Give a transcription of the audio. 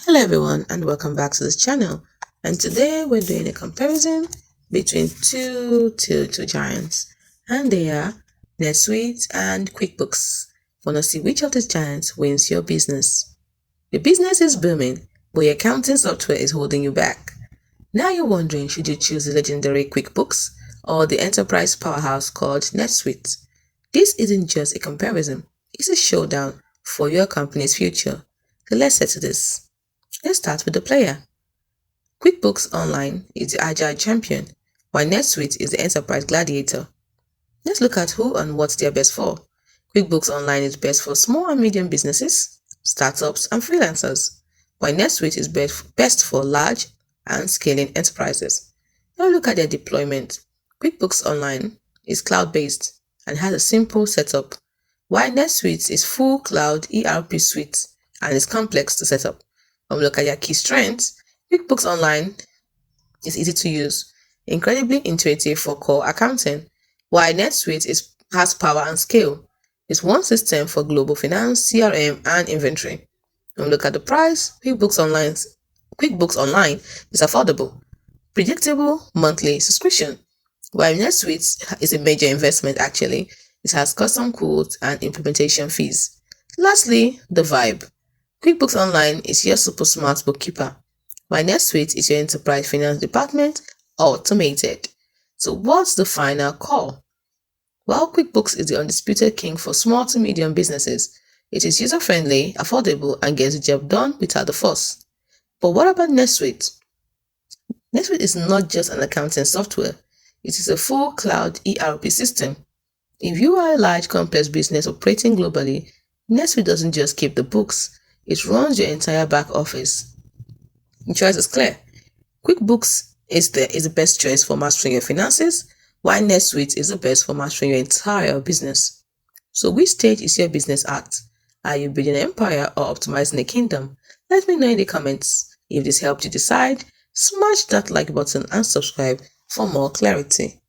Hello everyone and welcome back to this channel, and today we're doing a comparison between two giants, and they are Netsuite and QuickBooks. Want to see which of these giants wins your business? Your business is booming, but your accounting software is holding you back. Now you're wondering, should you choose the legendary QuickBooks or the enterprise powerhouse called Netsuite? This isn't just a comparison, it's a showdown for your company's future. So let's settle this. Let's start with the player. QuickBooks Online is the agile champion, while NetSuite is the enterprise gladiator. Let's look at who and what they're best for. QuickBooks Online is best for small and medium businesses, startups, and freelancers, while NetSuite is best for large and scaling enterprises. Now look at their deployment. QuickBooks Online is cloud-based and has a simple setup, while NetSuite is full cloud ERP suite and is complex to set up. When we look at your key strengths, QuickBooks Online is easy to use, incredibly intuitive for core accounting, while NetSuite has power and scale. It's one system for global finance, CRM, and inventory. When we look at the price, QuickBooks Online is affordable, predictable monthly subscription, while NetSuite is a major investment actually. It has custom quotes and implementation fees. Lastly, the vibe. QuickBooks Online is your super smart bookkeeper, while NetSuite is your enterprise finance department automated. So what's the final call? While QuickBooks is the undisputed king for small to medium businesses, it is user-friendly, affordable, and gets the job done without the fuss. But what about NetSuite? NetSuite is not just an accounting software, it is a full cloud ERP system. If you are a large complex business operating globally, NetSuite doesn't just keep the books, it runs your entire back office. The choice is clear. QuickBooks is the best choice for mastering your finances, while NetSuite is the best for mastering your entire business. So which stage is your business at? Are you building an empire or optimizing a kingdom? Let me know in the comments. If this helped you decide, smash that like button and subscribe for more clarity.